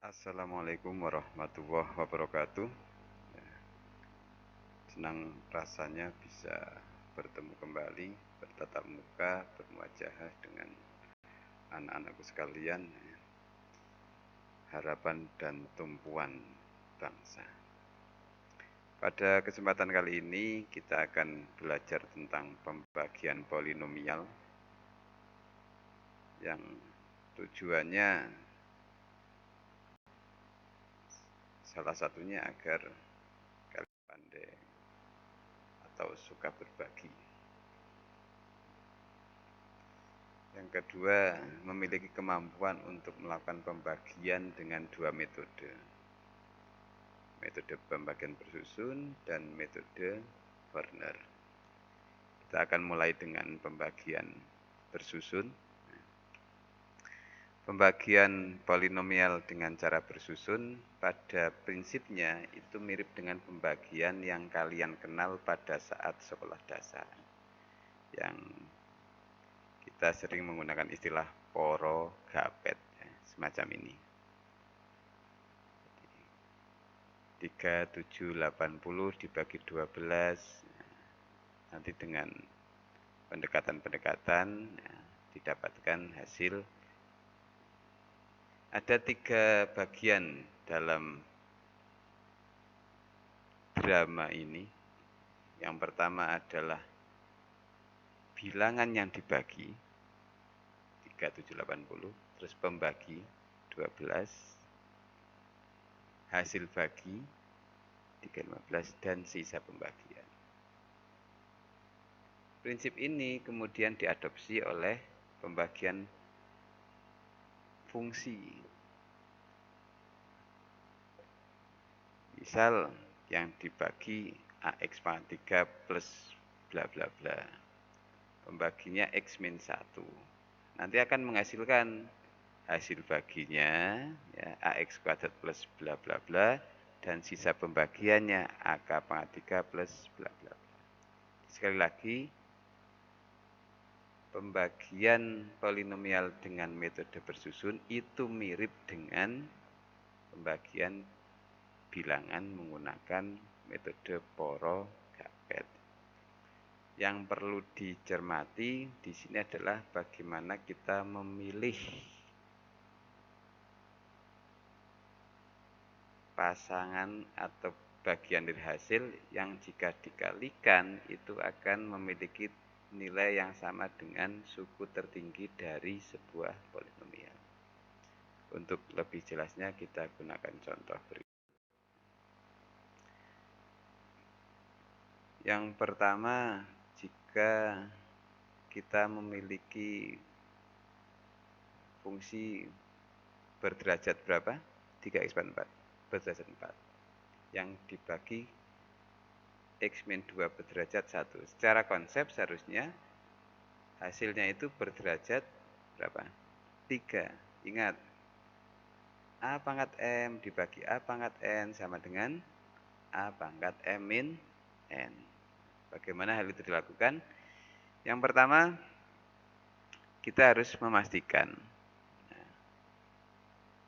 Assalamualaikum warahmatullahi wabarakatuh. Senang rasanya bisa bertemu kembali, bertatap muka, bermuajah dengan anak-anakku sekalian, harapan dan tumpuan bangsa. Pada kesempatan kali ini kita akan belajar tentang pembagian polinomial yang tujuannya salah satunya agar kalian pandai atau suka berbagi. Yang kedua, memiliki kemampuan untuk melakukan pembagian dengan dua metode. Metode pembagian bersusun dan metode Werner. Kita akan mulai dengan pembagian bersusun. Pembagian polinomial dengan cara bersusun pada prinsipnya itu mirip dengan pembagian yang kalian kenal pada saat sekolah dasar. Yang kita sering menggunakan istilah poro gapet, semacam ini. 3780 dibagi 12, nanti dengan pendekatan-pendekatan didapatkan hasil. Ada 3 bagian dalam drama ini. Yang pertama adalah bilangan yang dibagi 3780, terus pembagi 12, hasil bagi 315, dan sisa pembagian. Prinsip ini kemudian diadopsi oleh pembagian fungsi. Misal yang dibagi AX pangkat 3 plus bla bla bla. Pembaginya X min 1. Nanti akan menghasilkan hasil baginya ya, AX kuadrat plus bla bla bla, dan sisa pembagiannya AK pangkat 3 plus bla bla bla. Sekali lagi, pembagian polinomial dengan metode bersusun itu mirip dengan pembagian bilangan menggunakan metode poro gapet. Yang perlu dicermati di sini adalah bagaimana kita memilih pasangan atau bagian dari hasil yang jika dikalikan itu akan memiliki nilai yang sama dengan suku tertinggi dari sebuah polinomial. Untuk lebih jelasnya kita gunakan contoh berikut. Yang pertama, jika kita memiliki fungsi berderajat berapa? 3x pangkat 4, berderajat 4. Yang dibagi X min 2 berderajat 1. Secara konsep seharusnya hasilnya itu berderajat berapa? 3. Ingat, A pangkat M dibagi A pangkat N sama dengan A pangkat M min N. Bagaimana hal itu dilakukan? Yang pertama, kita harus memastikan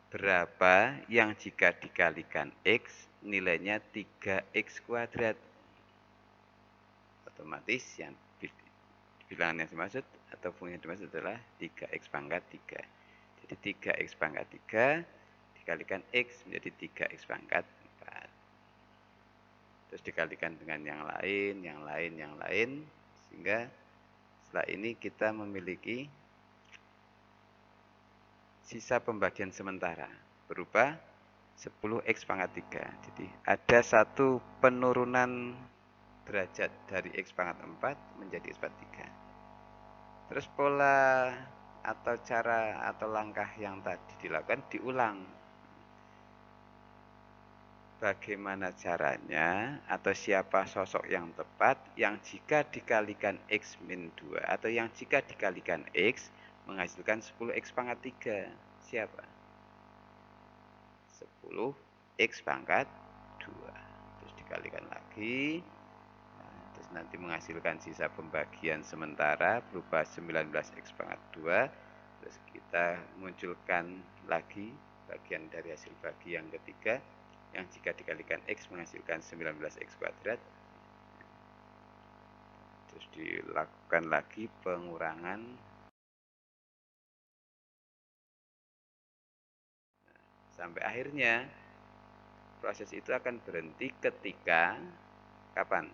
berapa yang jika dikalikan X nilainya 3X kuadrat. Otomatis yang bilangan yang dimaksud atau fungsi yang dimaksud adalah 3X pangkat 3. Jadi 3X pangkat 3 dikalikan X menjadi 3X pangkat 4. Terus dikalikan dengan yang lain, sehingga setelah ini kita memiliki sisa pembagian sementara berupa 10X pangkat 3. Jadi ada satu penurunan derajat dari X pangkat 4 menjadi X pangkat 3. Terus pola atau cara atau langkah yang tadi dilakukan diulang. Bagaimana caranya atau siapa sosok yang tepat yang jika dikalikan X min 2 atau yang jika dikalikan X menghasilkan 10X pangkat 3. Siapa? 10X pangkat 2. Terus dikalikan lagi. Terus nanti menghasilkan sisa pembagian sementara berupa 19X pangkat 2. Terus kita munculkan lagi bagian dari hasil bagi yang ketiga, yang jika dikalikan X menghasilkan 19X kuadrat. Terus dilakukan lagi pengurangan. Sampai akhirnya proses itu akan berhenti ketika kapan?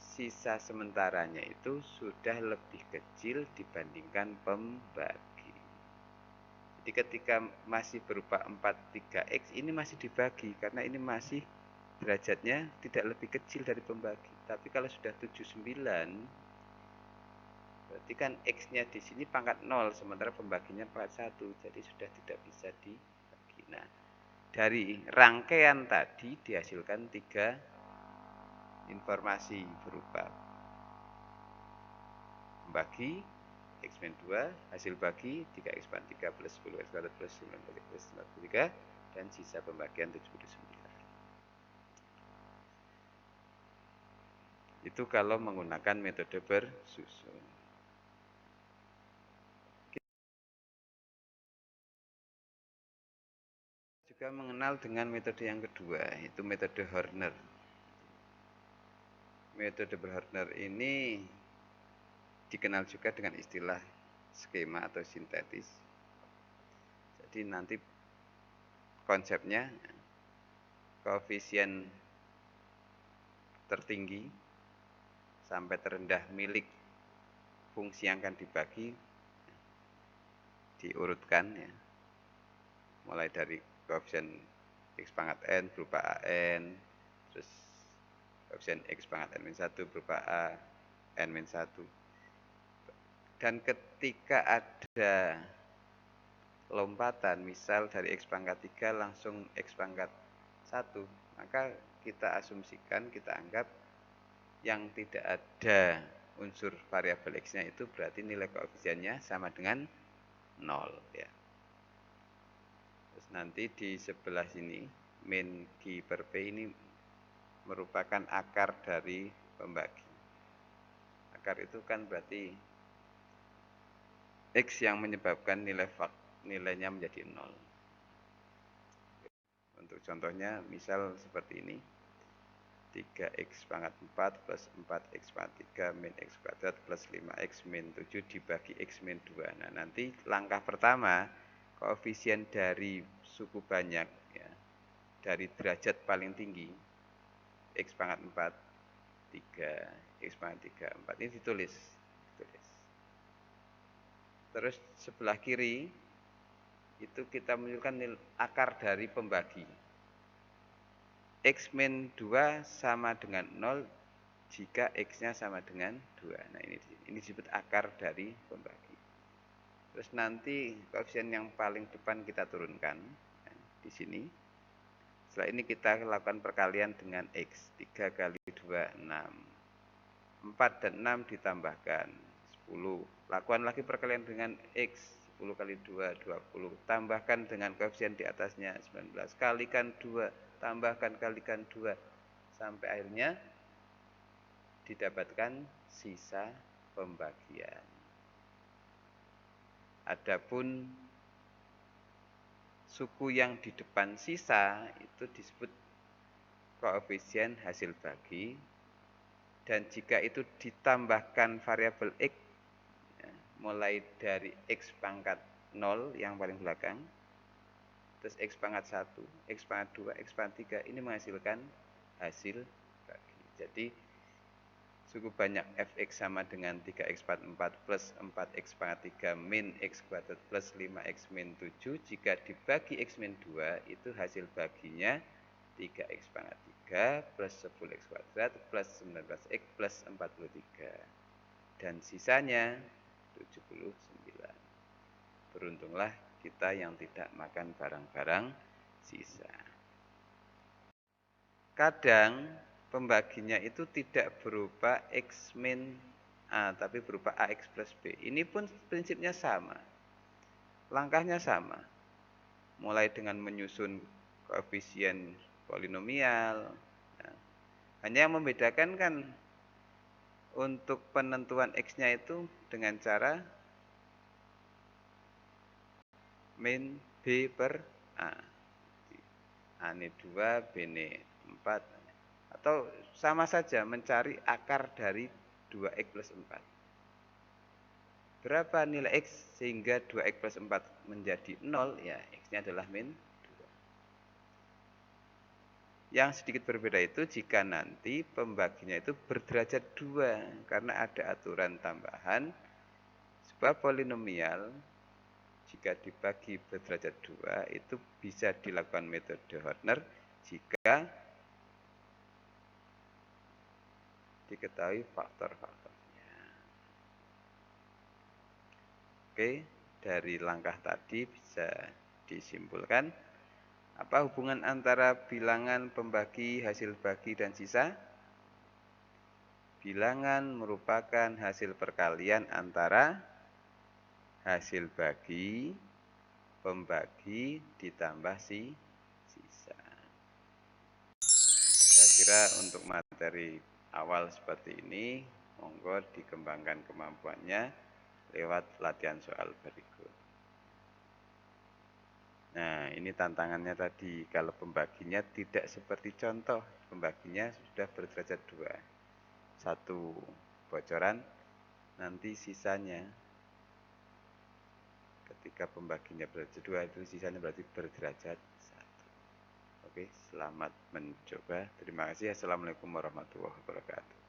Sisa sementaranya itu sudah lebih kecil dibandingkan pembagi. Jadi ketika masih berupa 43X ini masih dibagi karena ini masih derajatnya tidak lebih kecil dari pembagi. Tapi kalau sudah 79 berarti kan X-nya di sini pangkat 0 sementara pembaginya pangkat 1. Jadi sudah tidak bisa dibagi. Nah, dari rangkaian tadi dihasilkan 3 informasi berupa pembagi X-2, hasil bagi 3X-3 plus 10X kuadrat plus 9X plus 93, dan sisa pembagian 79. Itu kalau menggunakan metode bersusun. Juga mengenal dengan metode yang kedua, itu metode Horner. Metode Horner ini dikenal juga dengan istilah skema atau sintetis. Jadi nanti konsepnya koefisien tertinggi sampai terendah milik fungsi yang akan dibagi diurutkan ya. Mulai dari koefisien X pangkat N berupa AN, terus koefisien X pangkat N-1 berupa A N-1. Dan ketika ada lompatan, misal dari X pangkat 3 langsung X pangkat 1, maka kita asumsikan, kita anggap yang tidak ada unsur variabel X-nya itu berarti nilai koefisiennya sama dengan 0 ya. Terus nanti di sebelah sini min G per P ini merupakan akar dari pembagi. Akar itu kan berarti X yang menyebabkan nilainya menjadi 0. Untuk contohnya misal seperti ini, 3X pangkat 4 plus 4X pangkat 3 min X kuadrat plus 5X min 7 dibagi X min 2. Nah, nanti langkah pertama, koefisien dari suku banyak, ya, dari derajat paling tinggi, X pangkat 4, 3, X pangkat 3, 4, ini ditulis. Terus sebelah kiri, itu kita menunjukkan akar dari pembagi. X min 2 sama dengan 0 jika X-nya sama dengan 2. Nah, ini disebut akar dari pembagi. Terus nanti koefisien yang paling depan kita turunkan ya, di sini. Setelah ini kita lakukan perkalian dengan X. 3 kali 2, 6. 4 dan 6 ditambahkan 10. Lakukan lagi perkalian dengan X. 10 kali 2, 20. Tambahkan dengan koefisien di atasnya 19. Kalikan 2, tambahkan kalikan 2. Sampai akhirnya didapatkan sisa pembagian. Adapun suku yang di depan sisa itu disebut koefisien hasil bagi, dan jika itu ditambahkan variabel X ya, mulai dari X pangkat 0 yang paling belakang, terus X pangkat 1, X pangkat 2, X pangkat 3, ini menghasilkan hasil bagi. Jadi suku banyak Fx sama dengan 3x pangkat 4 plus 4x pangkat 3 min x kuadrat plus 5x min 7. Jika dibagi x min 2, itu hasil baginya 3x pangkat 3 plus 10x kuadrat plus 19x plus 43. Dan sisanya 79. Beruntunglah kita yang tidak makan barang-barang sisa. Kadang pembaginya itu tidak berupa X min A, tapi berupa AX plus B. Ini pun prinsipnya sama. Langkahnya sama. Mulai dengan menyusun koefisien polinomial. Nah, hanya yang membedakan kan untuk penentuan X-nya itu dengan cara min B per A. A ini 2, B ini 4. Atau sama saja mencari akar dari 2X plus 4. Berapa nilai X sehingga 2X plus 4 menjadi 0? Ya, X-nya adalah min 2. Yang sedikit berbeda itu jika nanti pembaginya itu berderajat 2. Karena ada aturan tambahan, sebuah polinomial jika dibagi berderajat 2 itu bisa dilakukan metode Horner jika diketahui faktor-faktornya. Oke, dari langkah tadi bisa disimpulkan apa hubungan antara bilangan pembagi, hasil bagi, dan sisa? Bilangan merupakan hasil perkalian antara hasil bagi, pembagi, ditambah sisa. Saya kira untuk materi awal seperti ini, monggo dikembangkan kemampuannya lewat latihan soal berikut. Nah, ini tantangannya tadi, kalau pembaginya tidak seperti contoh, pembaginya sudah berderajat 2. 1 bocoran, nanti sisanya ketika pembaginya berderajat 2 itu sisanya berarti berderajat 1. Oke, selamat mencoba. Terima kasih. Assalamualaikum warahmatullahi wabarakatuh.